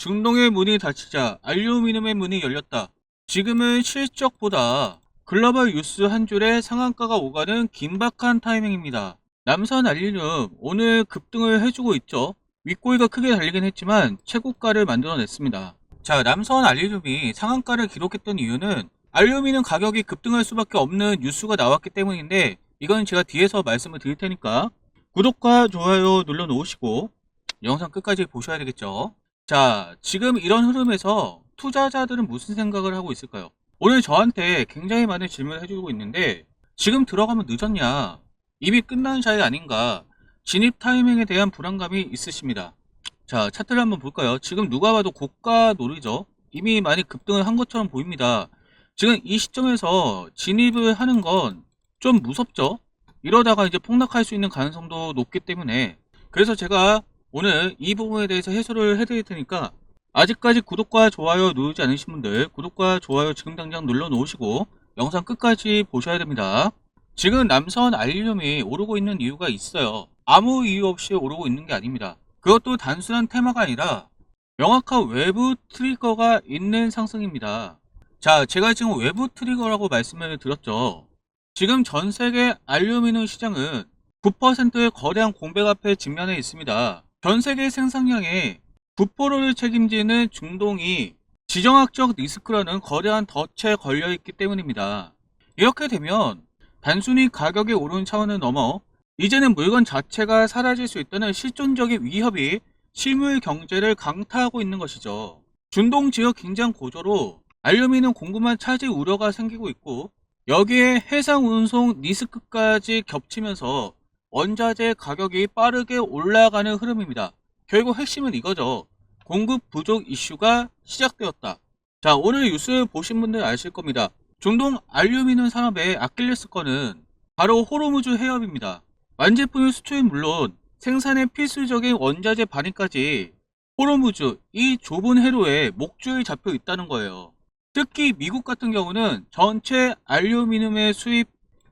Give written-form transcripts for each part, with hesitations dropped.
중동의 문이 닫히자 알루미늄의 문이 열렸다. 지금은 실적보다 글로벌 뉴스 한 줄에 상한가가 오가는 긴박한 타이밍입니다. 남선 알루미늄 오늘 급등을 해주고 있죠. 윗꼬리가 크게 달리긴 했지만 최고가를 만들어냈습니다. 자, 남선 알루미늄이 상한가를 기록했던 이유는 알루미늄 가격이 급등할 수밖에 없는 뉴스가 나왔기 때문인데, 이건 제가 뒤에서 말씀을 드릴 테니까 구독과 좋아요 눌러 놓으시고 영상 끝까지 보셔야 되겠죠. 자, 지금 이런 흐름에서 투자자들은 무슨 생각을 하고 있을까요? 오늘 저한테 굉장히 많은 질문을 해주고 있는데, 지금 들어가면 늦었냐, 이미 끝난 자리 아닌가, 진입 타이밍에 대한 불안감이 있으십니다. 자, 차트를 한번 볼까요? 지금 누가 봐도 고가 노리죠. 이미 많이 급등을 한 것처럼 보입니다. 지금 이 시점에서 진입을 하는 건 좀 무섭죠. 이러다가 이제 폭락할 수 있는 가능성도 높기 때문에, 그래서 제가 오늘 이 부분에 대해서 해설을 해드릴 테니까, 아직까지 구독과 좋아요 누르지 않으신 분들 구독과 좋아요 지금 당장 눌러 놓으시고 영상 끝까지 보셔야 됩니다. 지금 남선 알루미늄이 오르고 있는 이유가 있어요. 아무 이유 없이 오르고 있는 게 아닙니다. 그것도 단순한 테마가 아니라 명확한 외부 트리거가 있는 상승입니다. 자, 제가 지금 외부 트리거라고 말씀을 드렸죠. 지금 전 세계 알루미늄 시장은 9%의 거대한 공백 앞에 직면해 있습니다. 전 세계 생산량의 9%를 책임지는 중동이 지정학적 리스크라는 거대한 덫에 걸려있기 때문입니다. 이렇게 되면 단순히 가격이 오르는 차원을 넘어 이제는 물건 자체가 사라질 수 있다는 실존적인 위협이 실물 경제를 강타하고 있는 것이죠. 중동 지역 긴장 고조로 알루미늄 공급망 차질 우려가 생기고 있고, 여기에 해상 운송 리스크까지 겹치면서 원자재 가격이 빠르게 올라가는 흐름입니다. 결국 핵심은 이거죠. 공급 부족 이슈가 시작되었다. 자, 오늘 뉴스 보신 분들 아실 겁니다. 중동 알루미늄 산업의 아킬레스건은 바로 호르무즈 해협입니다. 완제품의 수출은 물론 생산에 필수적인 원자재 발행까지 호르무즈, 이 좁은 해로에 목줄이 잡혀 있다는 거예요. 특히 미국 같은 경우는 전체 알루미늄의 수입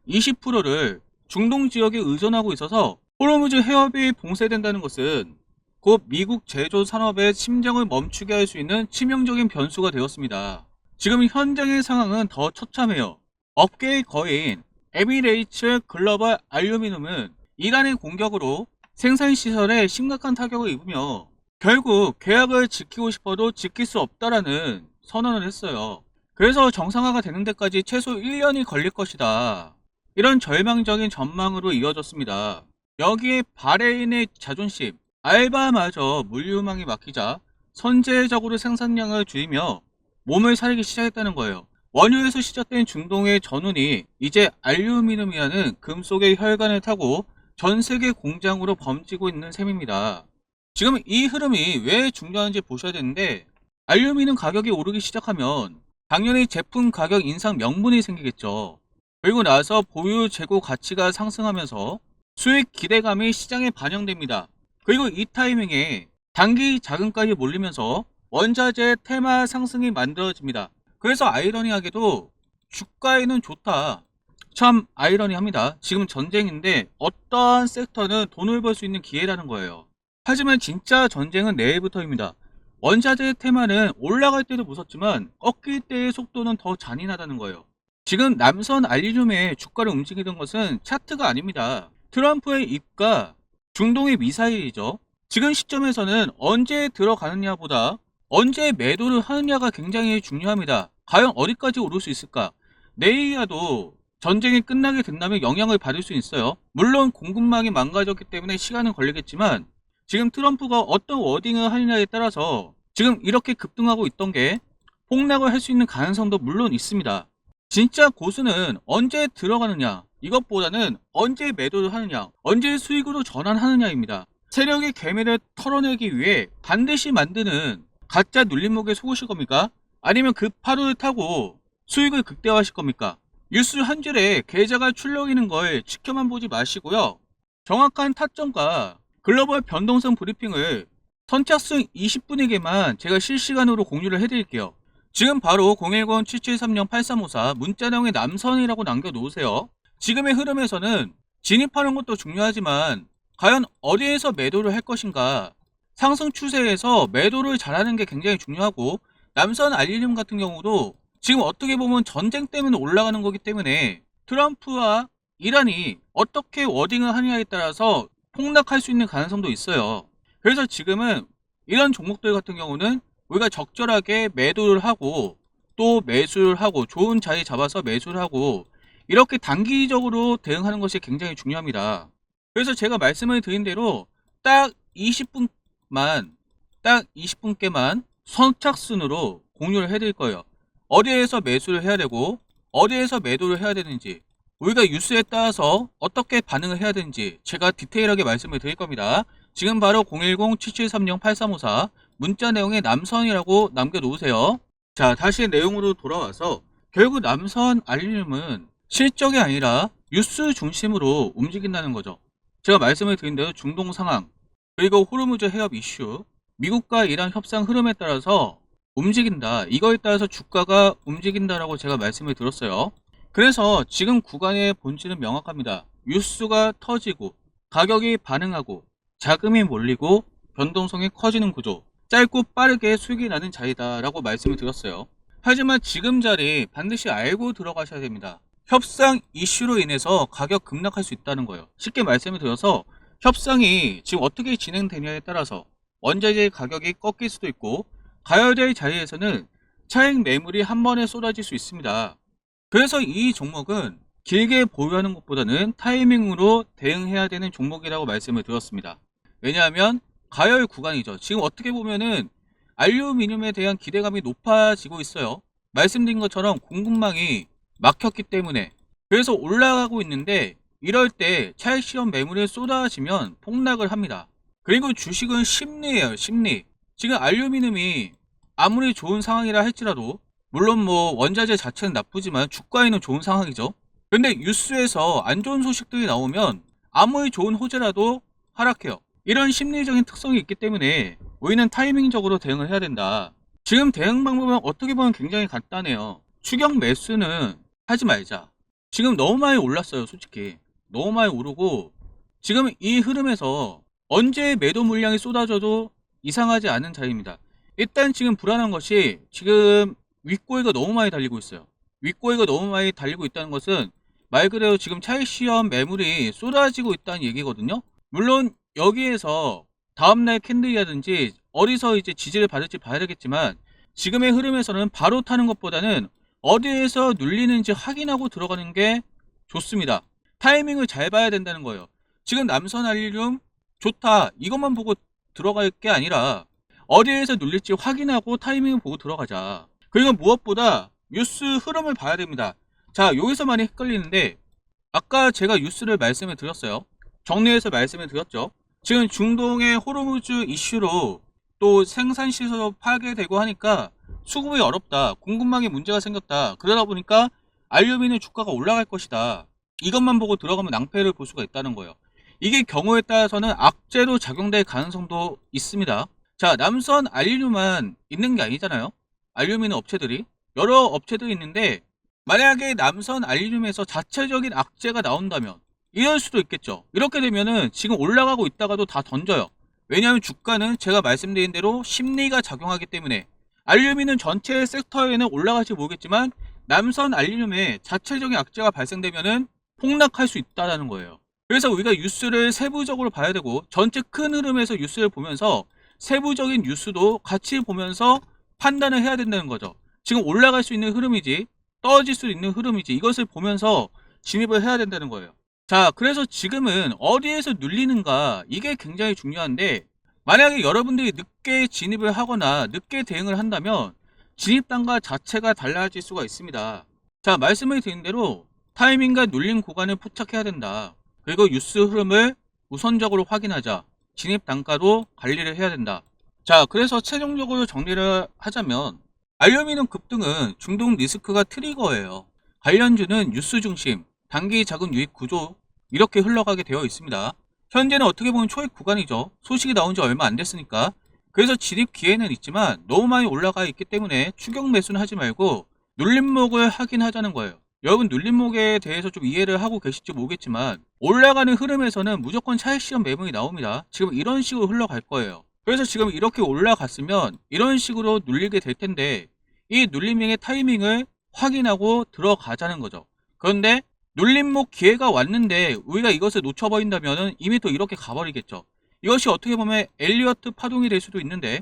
20%를 중동 지역에 의존하고 있어서, 호르무즈 해협이 봉쇄된다는 것은 곧 미국 제조 산업의 심장을 멈추게 할 수 있는 치명적인 변수가 되었습니다. 지금 현장의 상황은 더 처참해요. 업계의 거인 에미레이츠 글로벌 알루미늄은 이란의 공격으로 생산시설에 심각한 타격을 입으며 결국 계약을 지키고 싶어도 지킬 수 없다라는 선언을 했어요. 그래서 정상화가 되는 데까지 최소 1년이 걸릴 것이다, 이런 절망적인 전망으로 이어졌습니다. 여기에 바레인의 자존심, 알바마저 물류망이 막히자 선제적으로 생산량을 줄이며 몸을 사리기 시작했다는 거예요. 원유에서 시작된 중동의 전운이 이제 알루미늄이라는 금속의 혈관을 타고 전 세계 공장으로 번지고 있는 셈입니다. 지금 이 흐름이 왜 중요한지 보셔야 되는데, 알루미늄 가격이 오르기 시작하면 당연히 제품 가격 인상 명분이 생기겠죠. 그리고 나서 보유 재고 가치가 상승하면서 수익 기대감이 시장에 반영됩니다. 그리고 이 타이밍에 단기 자금까지 몰리면서 원자재 테마 상승이 만들어집니다. 그래서 아이러니하게도 주가에는 좋다. 참 아이러니합니다. 지금 전쟁인데 어떠한 섹터는 돈을 벌 수 있는 기회라는 거예요. 하지만 진짜 전쟁은 내일부터입니다. 원자재 테마는 올라갈 때도 무섭지만 꺾일 때의 속도는 더 잔인하다는 거예요. 지금 남선 알루미늄의 주가를 움직이던 것은 차트가 아닙니다. 트럼프의 입과 중동의 미사일이죠. 지금 시점에서는 언제 들어가느냐 보다 언제 매도를 하느냐가 굉장히 중요합니다. 과연 어디까지 오를 수 있을까? 내일이라도 전쟁이 끝나게 된다면 영향을 받을 수 있어요. 물론 공급망이 망가졌기 때문에 시간은 걸리겠지만, 지금 트럼프가 어떤 워딩을 하느냐에 따라서 지금 이렇게 급등하고 있던 게 폭락을 할 수 있는 가능성도 물론 있습니다. 진짜 고수는 언제 들어가느냐, 이것보다는 언제 매도를 하느냐, 언제 수익으로 전환하느냐입니다. 세력의 개미를 털어내기 위해 반드시 만드는 가짜 눌림목에 속으실 겁니까? 아니면 그 파도를 타고 수익을 극대화하실 겁니까? 뉴스 한 줄에 계좌가 출렁이는 걸 지켜만 보지 마시고요. 정확한 타점과 글로벌 변동성 브리핑을 선착순 20분에게만 제가 실시간으로 공유를 해드릴게요. 지금 바로 010-7730-8354 문자명의 남선이라고 남겨놓으세요. 지금의 흐름에서는 진입하는 것도 중요하지만 과연 어디에서 매도를 할 것인가, 상승 추세에서 매도를 잘하는 게 굉장히 중요하고, 남선 알리륨 같은 경우도 지금 어떻게 보면 전쟁 때문에 올라가는 거기 때문에 트럼프와 이란이 어떻게 워딩을 하느냐에 따라서 폭락할 수 있는 가능성도 있어요. 그래서 지금은 이런 종목들 같은 경우는 우리가 적절하게 매도를 하고 또 매수를 하고 좋은 자리 잡아서 매수를 하고 이렇게 단기적으로 대응하는 것이 굉장히 중요합니다. 그래서 제가 말씀을 드린 대로 딱 20분만 딱 20분께만 선착순으로 공유를 해드릴 거예요. 어디에서 매수를 해야 되고 어디에서 매도를 해야 되는지, 우리가 뉴스에 따라서 어떻게 반응을 해야 되는지 제가 디테일하게 말씀을 드릴 겁니다. 지금 바로 010-7730-8354 문자 내용에 남선이라고 남겨놓으세요. 자, 다시 내용으로 돌아와서 결국 남선 알림은 실적이 아니라 뉴스 중심으로 움직인다는 거죠. 제가 말씀을 드린 대로 중동 상황, 그리고 호르무즈 해협 이슈, 미국과 이란 협상 흐름에 따라서 움직인다. 이거에 따라서 주가가 움직인다라고 제가 말씀을 드렸어요. 그래서 지금 구간의 본질은 명확합니다. 뉴스가 터지고 가격이 반응하고 자금이 몰리고 변동성이 커지는 구조, 짧고 빠르게 수익이 나는 자리다라고 말씀을 드렸어요. 하지만 지금 자리 반드시 알고 들어가셔야 됩니다. 협상 이슈로 인해서 가격 급락할 수 있다는 거예요. 쉽게 말씀을 드려서 협상이 지금 어떻게 진행되냐에 따라서 원자재 가격이 꺾일 수도 있고 가야 될 자리에서는 차익 매물이 한 번에 쏟아질 수 있습니다. 그래서 이 종목은 길게 보유하는 것보다는 타이밍으로 대응해야 되는 종목이라고 말씀을 드렸습니다. 왜냐하면 가열 구간이죠. 지금 어떻게 보면은 알루미늄에 대한 기대감이 높아지고 있어요. 말씀드린 것처럼 공급망이 막혔기 때문에. 그래서 올라가고 있는데 이럴 때 차익 실현 매물이 쏟아지면 폭락을 합니다. 그리고 주식은 심리예요, 심리. 지금 알루미늄이 아무리 좋은 상황이라 할지라도, 물론 뭐 원자재 자체는 나쁘지만 주가에는 좋은 상황이죠. 근데 뉴스에서 안 좋은 소식들이 나오면 아무리 좋은 호재라도 하락해요. 이런 심리적인 특성이 있기 때문에 우리는 타이밍적으로 대응을 해야 된다. 지금 대응 방법은 어떻게 보면 굉장히 간단해요. 추격 매수는 하지 말자. 지금 너무 많이 올랐어요, 솔직히. 너무 많이 오르고 지금 이 흐름에서 언제 매도 물량이 쏟아져도 이상하지 않은 자리입니다. 일단 지금 불안한 것이 지금 윗꼬리가 너무 많이 달리고 있어요. 윗꼬리가 너무 많이 달리고 있다는 것은 말 그대로 지금 차익 실현 매물이 쏟아지고 있다는 얘기거든요. 물론 여기에서 다음날 캔들이라든지 어디서 이제 지지를 받을지 봐야 되겠지만 지금의 흐름에서는 바로 타는 것보다는 어디에서 눌리는지 확인하고 들어가는 게 좋습니다. 타이밍을 잘 봐야 된다는 거예요. 지금 남선 알리륨 좋다 이것만 보고 들어갈 게 아니라 어디에서 눌릴지 확인하고 타이밍을 보고 들어가자. 그리고 무엇보다 뉴스 흐름을 봐야 됩니다. 자, 여기서 많이 헷갈리는데 아까 제가 뉴스를 말씀을 드렸어요. 정리해서 말씀을 드렸죠. 지금 중동의 호르무즈 이슈로 또 생산시설 파괴되고 하니까 수급이 어렵다. 공급망에 문제가 생겼다. 그러다 보니까 알루미늄 주가가 올라갈 것이다. 이것만 보고 들어가면 낭패를 볼 수가 있다는 거예요. 이게 경우에 따라서는 악재로 작용될 가능성도 있습니다. 자, 남선 알루미늄만 있는 게 아니잖아요. 알루미늄 업체들이 여러 업체들이 있는데 만약에 남선 알루미늄에서 자체적인 악재가 나온다면 이럴 수도 있겠죠. 이렇게 되면은 지금 올라가고 있다가도 다 던져요. 왜냐하면 주가는 제가 말씀드린 대로 심리가 작용하기 때문에 알루미늄 전체 섹터에는 올라갈지 모르겠지만 남선 알루미늄에 자체적인 악재가 발생되면은 폭락할 수 있다는 거예요. 그래서 우리가 뉴스를 세부적으로 봐야 되고 전체 큰 흐름에서 뉴스를 보면서 세부적인 뉴스도 같이 보면서 판단을 해야 된다는 거죠. 지금 올라갈 수 있는 흐름이지 떨어질 수 있는 흐름이지 이것을 보면서 진입을 해야 된다는 거예요. 자, 그래서 지금은 어디에서 눌리는가 이게 굉장히 중요한데 만약에 여러분들이 늦게 진입을 하거나 늦게 대응을 한다면 진입 단가 자체가 달라질 수가 있습니다. 자, 말씀을 드린 대로 타이밍과 눌림 구간을 포착해야 된다. 그리고 뉴스 흐름을 우선적으로 확인하자. 진입 단가도 관리를 해야 된다. 자, 그래서 최종적으로 정리를 하자면 알루미늄 급등은 중동 리스크가 트리거예요. 관련주는 뉴스 중심, 단기 자금 유입 구조 이렇게 흘러가게 되어 있습니다. 현재는 어떻게 보면 초입 구간이죠. 소식이 나온 지 얼마 안 됐으니까. 그래서 진입 기회는 있지만 너무 많이 올라가 있기 때문에 추격 매수는 하지 말고 눌림목을 확인하자는 거예요. 여러분 눌림목에 대해서 좀 이해를 하고 계실지 모르겠지만 올라가는 흐름에서는 무조건 차익 실현 매물이 나옵니다. 지금 이런 식으로 흘러갈 거예요. 그래서 지금 이렇게 올라갔으면 이런 식으로 눌리게 될 텐데 이 눌림의 타이밍을 확인하고 들어가자는 거죠. 그런데 눌림목 기회가 왔는데 우리가 이것을 놓쳐버린다면 이미 또 이렇게 가버리겠죠. 이것이 어떻게 보면 엘리어트 파동이 될 수도 있는데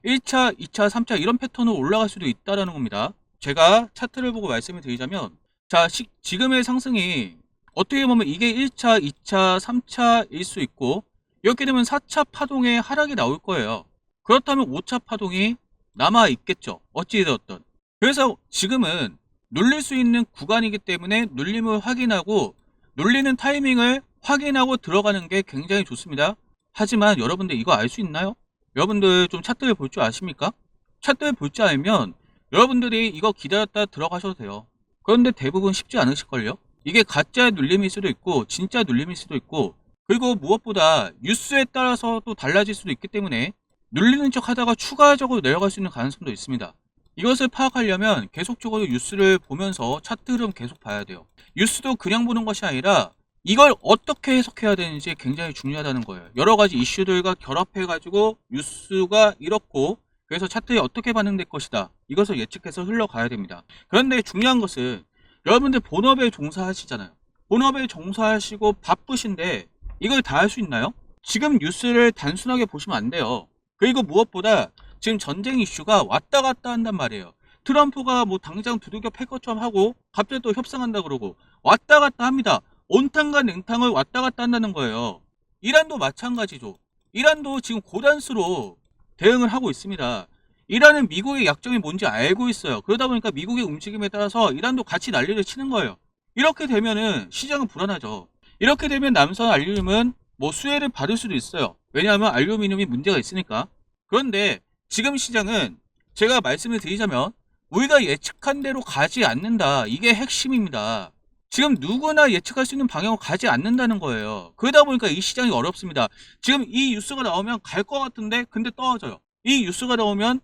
1차, 2차, 3차 이런 패턴으로 올라갈 수도 있다는 겁니다. 제가 차트를 보고 말씀을 드리자면 자 지금의 상승이 어떻게 보면 이게 1차, 2차, 3차일 수 있고 이렇게 되면 4차 파동의 하락이 나올 거예요. 그렇다면 5차 파동이 남아 있겠죠. 어찌되었든. 그래서 지금은 눌릴 수 있는 구간이기 때문에 눌림을 확인하고 눌리는 타이밍을 확인하고 들어가는 게 굉장히 좋습니다. 하지만 여러분들 이거 알 수 있나요? 여러분들 좀 차트를 볼 줄 아십니까? 차트를 볼 줄 알면 여러분들이 이거 기다렸다 들어가셔도 돼요. 그런데 대부분 쉽지 않으실걸요? 이게 가짜 눌림일 수도 있고 진짜 눌림일 수도 있고 그리고 무엇보다 뉴스에 따라서 또 달라질 수도 있기 때문에 눌리는 척 하다가 추가적으로 내려갈 수 있는 가능성도 있습니다. 이것을 파악하려면 계속적으로 뉴스를 보면서 차트 흐름 계속 봐야 돼요. 뉴스도 그냥 보는 것이 아니라 이걸 어떻게 해석해야 되는지 굉장히 중요하다는 거예요. 여러 가지 이슈들과 결합해가지고 뉴스가 이렇고 그래서 차트에 어떻게 반응될 것이다. 이것을 예측해서 흘러가야 됩니다. 그런데 중요한 것은 여러분들 본업에 종사하시잖아요. 본업에 종사하시고 바쁘신데 이걸 다 할 수 있나요? 지금 뉴스를 단순하게 보시면 안 돼요. 그리고 무엇보다 지금 전쟁 이슈가 왔다 갔다 한단 말이에요. 트럼프가 뭐 당장 두들겨 팰 것처럼 하고 갑자기 또 협상한다 그러고 왔다 갔다 합니다. 온탕과 냉탕을 왔다 갔다 한다는 거예요. 이란도 마찬가지죠. 이란도 지금 고단수로 대응을 하고 있습니다. 이란은 미국의 약점이 뭔지 알고 있어요. 그러다 보니까 미국의 움직임에 따라서 이란도 같이 난리를 치는 거예요. 이렇게 되면은 시장은 불안하죠. 이렇게 되면 남선 알루미늄은 뭐 수혜를 받을 수도 있어요. 왜냐하면 알루미늄이 문제가 있으니까. 그런데 지금 시장은 제가 말씀을 드리자면 우리가 예측한 대로 가지 않는다. 이게 핵심입니다. 지금 누구나 예측할 수 있는 방향으로 가지 않는다는 거예요. 그러다 보니까 이 시장이 어렵습니다. 지금 이 뉴스가 나오면 갈 것 같은데 근데 떨어져요. 이 뉴스가 나오면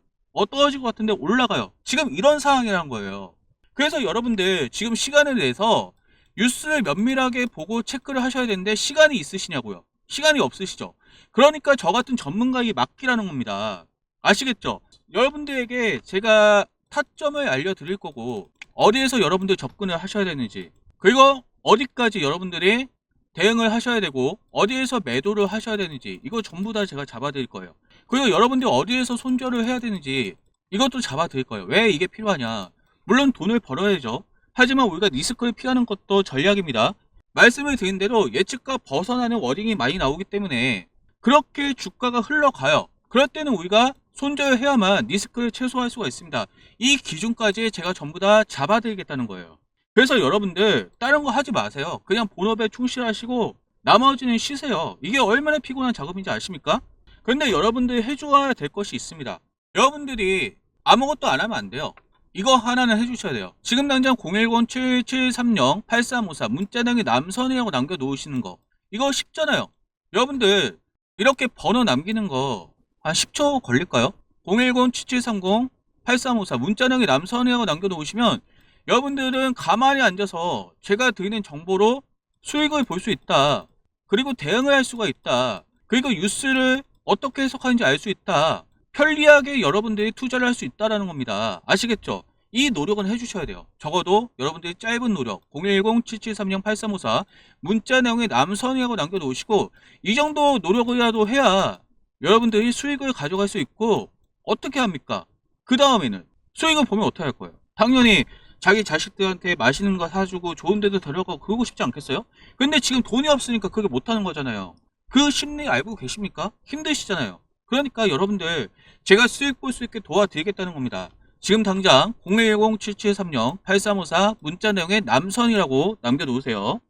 떨어질 것 같은데 올라가요. 지금 이런 상황이란 거예요. 그래서 여러분들 지금 시간을 내서 뉴스를 면밀하게 보고 체크를 하셔야 되는데 시간이 있으시냐고요. 시간이 없으시죠. 그러니까 저 같은 전문가에게 맡기라는 겁니다. 아시겠죠? 여러분들에게 제가 타점을 알려드릴 거고 어디에서 여러분들 접근을 하셔야 되는지 그리고 어디까지 여러분들이 대응을 하셔야 되고 어디에서 매도를 하셔야 되는지 이거 전부 다 제가 잡아드릴 거예요. 그리고 여러분들이 어디에서 손절을 해야 되는지 이것도 잡아드릴 거예요. 왜 이게 필요하냐. 물론 돈을 벌어야죠. 하지만 우리가 리스크를 피하는 것도 전략입니다. 말씀을 드린 대로 예측과 벗어나는 워딩이 많이 나오기 때문에 그렇게 주가가 흘러가요. 그럴 때는 우리가 손절을 해야만 리스크를 최소화할 수가 있습니다. 이 기준까지 제가 전부 다 잡아드리겠다는 거예요. 그래서 여러분들 다른 거 하지 마세요. 그냥 본업에 충실하시고 나머지는 쉬세요. 이게 얼마나 피곤한 작업인지 아십니까? 근데 여러분들이 해줘야 될 것이 있습니다. 여러분들이 아무것도 안 하면 안 돼요. 이거 하나는 해주셔야 돼요. 지금 당장 010-7730-8354 문자량이 남선이라고 남겨놓으시는 거 이거 쉽잖아요. 여러분들 이렇게 번호 남기는 거 한 10초 걸릴까요? 010-7730-8354 문자량이 남선이라고 남겨놓으시면 여러분들은 가만히 앉아서 제가 드리는 정보로 수익을 볼 수 있다. 그리고 대응을 할 수가 있다. 그리고 뉴스를 어떻게 해석하는지 알 수 있다. 편리하게 여러분들이 투자를 할 수 있다는 겁니다. 아시겠죠? 이 노력은 해주셔야 돼요. 적어도 여러분들이 짧은 노력 010-7730-8354 문자 내용에 남선이라고 남겨놓으시고 이 정도 노력이라도 해야 여러분들이 수익을 가져갈 수 있고 어떻게 합니까? 그 다음에는 수익을 보면 어떻게 할 거예요? 당연히 자기 자식들한테 맛있는 거 사주고 좋은 데도 데려가고 그러고 싶지 않겠어요? 근데 지금 돈이 없으니까 그게 못하는 거잖아요. 그 심리 알고 계십니까? 힘드시잖아요. 그러니까 여러분들 제가 수익 볼 수 있게 도와드리겠다는 겁니다. 지금 당장 010-7730-8354 문자 내용에 남선이라고 남겨놓으세요.